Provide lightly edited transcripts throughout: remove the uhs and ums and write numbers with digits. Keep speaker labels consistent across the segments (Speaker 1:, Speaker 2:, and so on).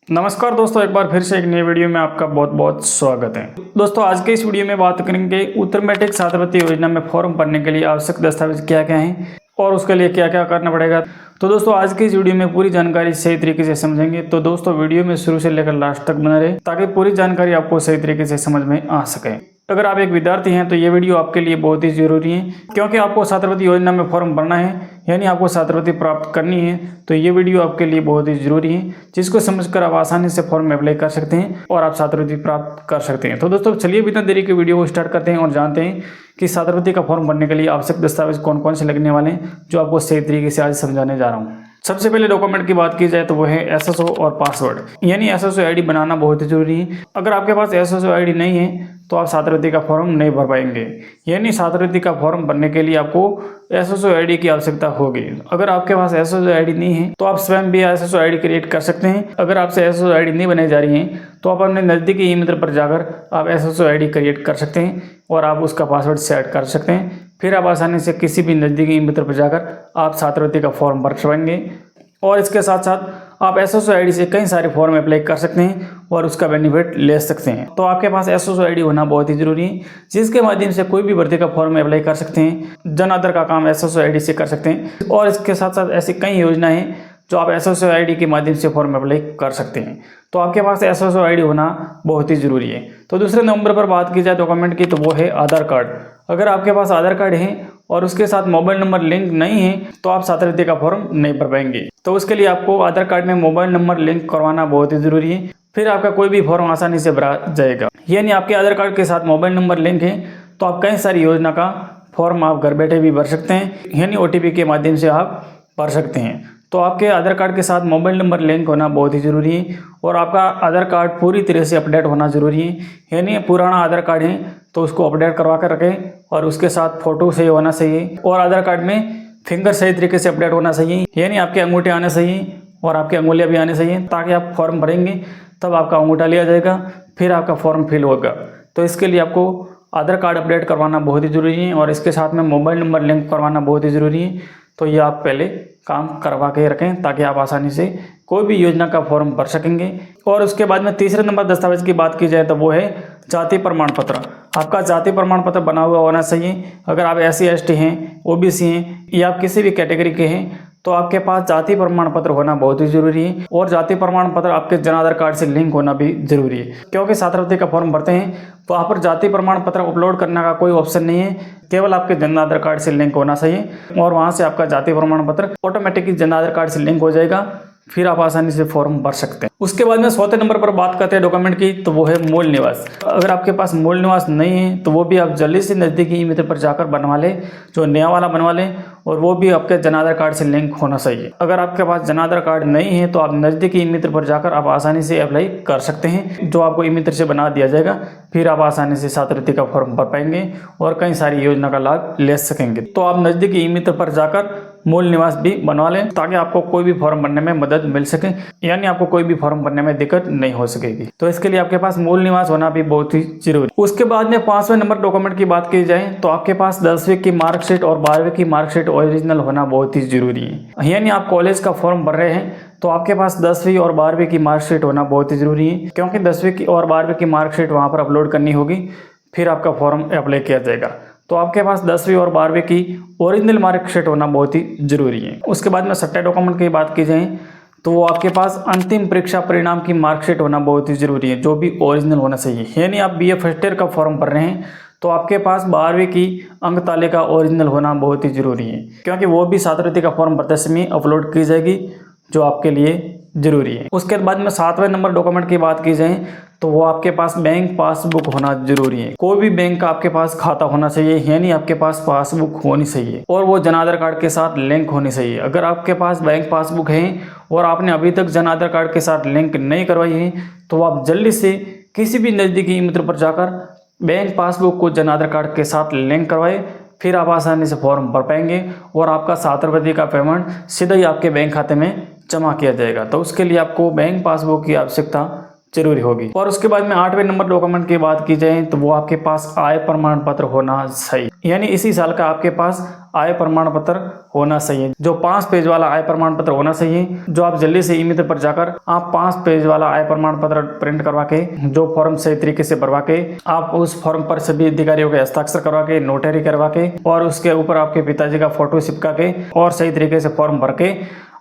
Speaker 1: नमस्कार दोस्तों, एक बार फिर से एक नई वीडियो में आपका बहुत बहुत स्वागत है। दोस्तों आज के इस वीडियो में बात करेंगे उत्तर मैट्रिक छात्रवृत्ति योजना में फॉर्म भरने के लिए आवश्यक दस्तावेज क्या क्या हैं और उसके लिए क्या क्या करना पड़ेगा। तो दोस्तों आज की इस वीडियो में पूरी जानकारी सही तरीके से समझेंगे। तो दोस्तों वीडियो में शुरू से लेकर लास्ट तक बना रहे ताकि पूरी जानकारी आपको सही तरीके से समझ में आ सके। अगर आप एक विद्यार्थी हैं तो ये वीडियो आपके लिए बहुत ही जरूरी है, क्योंकि आपको छात्रवृत्ति योजना में फॉर्म भरना है, यानी आपको छात्रवृत्ति प्राप्त करनी है। तो ये वीडियो आपके लिए बहुत ही जरूरी है, जिसको समझकर आप आसानी से फॉर्म में अप्लाई कर सकते हैं और आप छात्रवृत्ति प्राप्त कर सकते हैं। तो दोस्तों चलिए बिना देरी के वीडियो को स्टार्ट करते हैं और जानते हैं कि छात्रवृत्ति का फॉर्म भरने के लिए आवश्यक दस्तावेज कौन कौन से लगने वाले हैं, जो आपको सही तरीके से आज समझाने जा रहा हूँ। सबसे पहले डॉक्यूमेंट की बात की जाए तो वो है एसएसओ और पासवर्ड, यानी एसएसओ आईडी बनाना बहुत ही जरूरी है। अगर आपके पास एसएसओ आईडी नहीं है तो आप छात्रवृत्ति का फॉर्म नहीं भर पाएंगे, यानी छात्रवृत्ति का फॉर्म भरने के लिए आपको एसएसओ आईडी की आवश्यकता होगी। अगर आपके पास एसएसओ आईडी नहीं है तो आप स्वयं भी एसएसओ आईडी क्रिएट कर सकते हैं। अगर आपसे एसएसओ आईडी नहीं बनाई जा रही है तो आप अपने नज़दीकी ई मित्र पर जाकर आप एसएसओ आईडी क्रिएट कर सकते हैं और आप उसका पासवर्ड सेट कर सकते हैं। फिर आप आसानी से किसी भी नज़दीकी ई मित्र पर जाकर आप छात्रवृत्ति का फॉर्म भर पाएंगे और इसके साथ साथ आप एसएसओ आईडी से कई सारे फॉर्म अप्लाई कर सकते हैं और उसका बेनिफिट ले सकते हैं। तो आपके पास एसएसओ आईडी होना बहुत ही जरूरी है, जिसके माध्यम से कोई भी भर्ती का फॉर्म अप्लाई कर सकते हैं। जन आधार का काम एसएसओ आईडी से कर सकते हैं और इसके साथ साथ ऐसी कई योजनाएं हैं जो आप एसएसओ आईडी के माध्यम से फॉर्म अप्लाई कर सकते हैं। तो आपके पास एसएसओ आईडी होना बहुत ही जरूरी है। तो दूसरे नंबर पर बात की जाए डॉक्यूमेंट की तो वो है आधार कार्ड। अगर आपके पास आधार कार्ड है और उसके साथ मोबाइल नंबर लिंक नहीं है तो आप छात्रवृत्ति का फॉर्म नहीं भर पाएंगे। तो उसके लिए आपको आधार कार्ड में मोबाइल नंबर लिंक करवाना बहुत ही जरूरी है, फिर आपका कोई भी फॉर्म आसानी से भरा जाएगा। यानी आपके आधार कार्ड के साथ मोबाइल नंबर लिंक है तो आप कई सारी योजना का फॉर्म आप घर बैठे भी भर सकते हैं, यानी ओटीपी के माध्यम से आप भर सकते हैं। तो आपके आधार कार्ड के साथ मोबाइल नंबर लिंक होना बहुत ही ज़रूरी है और आपका आधार कार्ड पूरी तरह से अपडेट होना ज़रूरी है। यानी पुराना आधार कार्ड है तो उसको अपडेट करवा कर रखें और उसके साथ फ़ोटो सही होना चाहिए और आधार कार्ड में फिंगर सही तरीके से अपडेट होना चाहिए, यानी आपके अंगूठे आने चाहिए और आपकी अंगुलियाँ भी आने चाहिए, ताकि आप फॉर्म भरेंगे तब आपका अंगूठा लिया जाएगा, फिर आपका फॉर्म फिल होगा। तो इसके लिए आपको आधार कार्ड अपडेट करवाना बहुत ही ज़रूरी है और इसके साथ में मोबाइल नंबर लिंक करवाना बहुत ही ज़रूरी है। तो ये आप पहले काम करवा के रखें ताकि आप आसानी से कोई भी योजना का फॉर्म भर सकेंगे। और उसके बाद में तीसरे नंबर दस्तावेज की बात की जाए तो वो है जाति प्रमाण पत्र। आपका जाति प्रमाण पत्र बना हुआ होना चाहिए। अगर आप SC ST हैं, OBC हैं या आप किसी भी कैटेगरी के हैं तो आपके पास जाति प्रमाण पत्र होना बहुत ही जरूरी है और जाति प्रमाण पत्र आपके जन आधार कार्ड से लिंक होना भी जरूरी है, क्योंकि छात्रवृत्ति का फॉर्म भरते हैं वहाँ पर जाति प्रमाण पत्र अपलोड करने का कोई ऑप्शन नहीं है, केवल आपके जन आधार कार्ड से लिंक होना चाहिए और वहाँ से आपका जाति प्रमाण पत्र ऑटोमेटिकली जन आधार कार्ड से लिंक हो जाएगा, फिर आप आसानी से फॉर्म भर सकते हैं। उसके बाद में चौथे नंबर पर बात करते हैं डॉक्यूमेंट की तो वो है मूल निवास। अगर आपके पास मूल निवास नहीं है तो वो भी आप जल्दी से नज़दीकी ई मित्र पर जाकर बनवा लें, जो नया वाला बनवा लें और वो भी आपके जन आधार कार्ड से लिंक होना चाहिए। अगर आपके पास जन आधार कार्ड नहीं है तो आप नज़दीकी ई मित्र पर जाकर आप आसानी से अप्लाई कर सकते हैं, जो आपको ई मित्र से बना दिया जाएगा। फिर आप आसानी से छात्रवृत्ति का फॉर्म भर पाएंगे और कई सारी योजना का लाभ ले सकेंगे। तो आप नज़दीकी ई मित्र पर जाकर मूल निवास भी बनवा लें ताकि आपको कोई भी फॉर्म भरने में मदद मिल सके, यानी आपको कोई भी फॉर्म भरने में दिक्कत नहीं हो सकेगी। तो इसके लिए आपके पास मूल निवास होना भी बहुत ही जरूरी। उसके बाद में 5वें नंबर डॉक्यूमेंट की बात की जाए तो आपके पास 10वीं की मार्कशीट और 12वीं की मार्कशीट ओरिजिनल होना बहुत ही जरूरी है। यानी आप कॉलेज का फॉर्म भर रहे हैं तो आपके पास 10वीं और 12वीं की मार्कशीट होना बहुत ही जरूरी है, क्योंकि 10वीं की और 12वीं की मार्कशीट वहाँ पर अपलोड करनी होगी, फिर आपका फॉर्म अप्लाई किया जाएगा। तो आपके पास 10वीं और 12वीं की ओरिजिनल मार्कशीट होना बहुत ही जरूरी है। उसके बाद में 6ठे डॉक्यूमेंट की बात की जाए तो वो आपके पास अंतिम परीक्षा परिणाम की मार्कशीट होना बहुत ही जरूरी है, जो भी ओरिजिनल होना चाहिए। यानी आप BA फर्स्ट ईयर का फॉर्म भर रहे हैं तो आपके पास 12वीं की अंक तालिका ओरिजिनल होना बहुत ही जरूरी है, क्योंकि वो भी छात्रवृत्ति का फॉर्म भरते समय अपलोड की जाएगी, जो आपके लिए जरूरी है। उसके बाद में 7वें नंबर डॉक्यूमेंट की बात की जाए तो वो आपके पास बैंक पासबुक होना जरूरी है। कोई भी बैंक का आपके पास खाता होना चाहिए, यानी आपके पास पासबुक होनी चाहिए और वो जन आधार कार्ड के साथ लिंक होनी चाहिए। अगर आपके पास बैंक पासबुक है और आपने अभी तक जन आधार कार्ड के साथ लिंक नहीं करवाई है तो आप जल्दी से किसी भी नज़दीकी ई मित्र पर जाकर बैंक पासबुक को जन आधार कार्ड के साथ लिंक करवाए, फिर आप आसानी से फॉर्म भर पाएंगे और आपका छात्रवृत्ति का पेमेंट सीधा ही आपके बैंक खाते में जमा किया जाएगा। तो उसके लिए आपको बैंक पासबुक की आवश्यकता जरूरी होगी। और उसके बाद में 8वें नंबर डॉक्यूमेंट की बात की जाए तो वो आपके पास आय प्रमाण पत्र होना चाहिए, यानी इसी साल का आपके पास आय प्रमाण पत्र होना चाहिए। जो 5 पेज वाला आय प्रमाण पत्र होना चाहिए, जो आप जल्दी से ई-मित्र पर जाकर आप 5 पेज वाला आय प्रमाण पत्र प्रिंट करवा के, जो फॉर्म सही तरीके से भरवा के, आप उस फॉर्म पर सभी अधिकारियों के हस्ताक्षर करवा के, नोटरी करवा के और उसके ऊपर आपके पिताजी का फोटो चिपका के और सही तरीके से फॉर्म भर के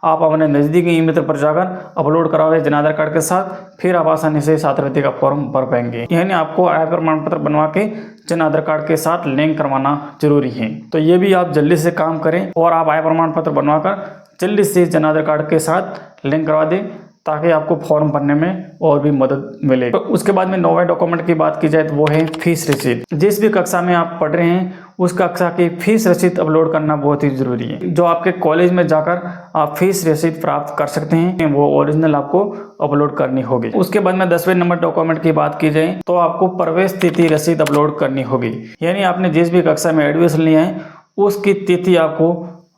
Speaker 1: आप अपने नज़दीकी ई-मित्र पर जाकर अपलोड कराओगे जन आधार कार्ड के साथ, फिर आप आसानी से छात्रवृत्ति का फॉर्म भर पाएंगे। यानी आपको आय प्रमाण पत्र बनवा के जन आधार कार्ड के साथ लिंक करवाना जरूरी है। तो ये भी आप जल्दी से काम करें और आप आय प्रमाण पत्र बनवाकर जल्दी से जन आधार कार्ड के साथ लिंक करवा दें, ताकि आपको फॉर्म भरने में और भी मदद मिले। तो उसके बाद में 9वें डॉक्यूमेंट की बात की जाए तो वो है फीस रसीद। जिस भी कक्षा में आप पढ़ रहे हैं उस कक्षा की फीस रसीद अपलोड करना बहुत ही जरूरी है। जो आपके कॉलेज में जाकर आप फीस रसीद प्राप्त कर सकते हैं, वो ओरिजिनल आपको अपलोड करनी होगी। उसके बाद में 10वें नंबर डॉक्यूमेंट की बात की जाए तो आपको प्रवेश तिथि रसीद अपलोड करनी होगी। यानी आपने जिस भी कक्षा में एडमिशन लिया है उसकी तिथि आपको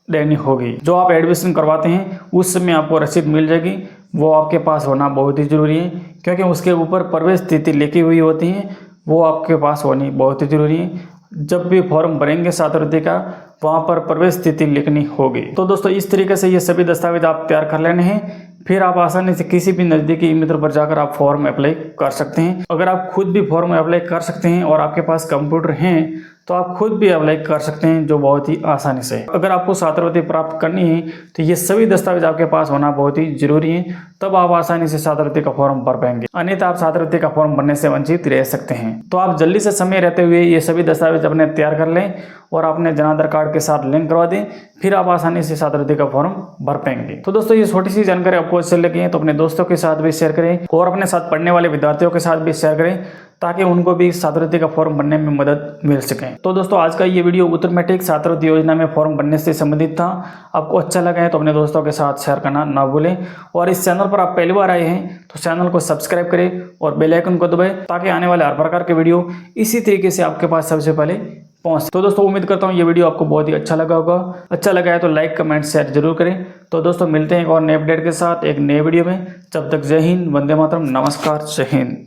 Speaker 1: देनी होगी। जो आप एडमिशन करवाते हैं उस समय आपको रसीद मिल जाएगी, वो आपके पास होना बहुत ही ज़रूरी है, क्योंकि उसके ऊपर प्रवेश तिथि लिखी हुई होती है, वो आपके पास होनी बहुत ही ज़रूरी है। जब भी फॉर्म भरेंगे छात्रवृत्ति का, वहाँ पर प्रवेश तिथि लिखनी होगी। तो दोस्तों इस तरीके से ये सभी दस्तावेज आप तैयार कर लेने हैं, फिर आप आसानी से किसी भी नज़दीकी ई-मित्र पर जाकर आप फॉर्म अप्लाई कर सकते हैं। अगर आप खुद भी फॉर्म अप्लाई कर सकते हैं और आपके पास कंप्यूटर हैं तो आप खुद भी अप्लाई कर सकते हैं, जो बहुत ही आसानी से। अगर आपको छात्रवृत्ति प्राप्त करनी है तो ये सभी दस्तावेज आपके पास होना बहुत ही जरूरी है, तब आप आसानी से छात्रवृत्ति का फॉर्म भर पाएंगे, अन्यथा आप छात्रवृत्ति का फॉर्म भरने से वंचित रह सकते हैं। तो आप जल्दी से समय रहते हुए ये सभी दस्तावेज अपने तैयार कर लें और अपने जन आधार कार्ड के साथ लिंक करवा दें, फिर आप आसानी से छात्रवृत्ति का फॉर्म भर पाएंगे। तो दोस्तों ये छोटी सी जानकारी आपको अच्छी लगी है तो अपने दोस्तों के साथ भी शेयर करें और अपने साथ पढ़ने वाले विद्यार्थियों के साथ भी शेयर करें, ताकि उनको भी छात्रवृत्ति का फॉर्म भरने में मदद मिल सके। तो दोस्तों आज का ये वीडियो उत्तर मैट्रिक छात्रवृत्ति योजना में फॉर्म भरने से संबंधित था। आपको अच्छा लगा है तो अपने दोस्तों के साथ शेयर करना ना भूलें, और इस चैनल पर आप पहली बार आए हैं तो चैनल को सब्सक्राइब करें और बेल आइकन को दबाएं, ताकि आने वाले हर प्रकार के वीडियो इसी तरीके से आपके पास सबसे पहले पहुँच। तो दोस्तों उम्मीद करता हूँ ये वीडियो आपको बहुत ही अच्छा लगा होगा। अच्छा लगा है तो लाइक कमेंट शेयर जरूर करें। तो दोस्तों मिलते हैं एक और नए अपडेट के साथ एक नए वीडियो में। जब तक जय हिंद, वंदे मातरम, नमस्कार, जय हिंद।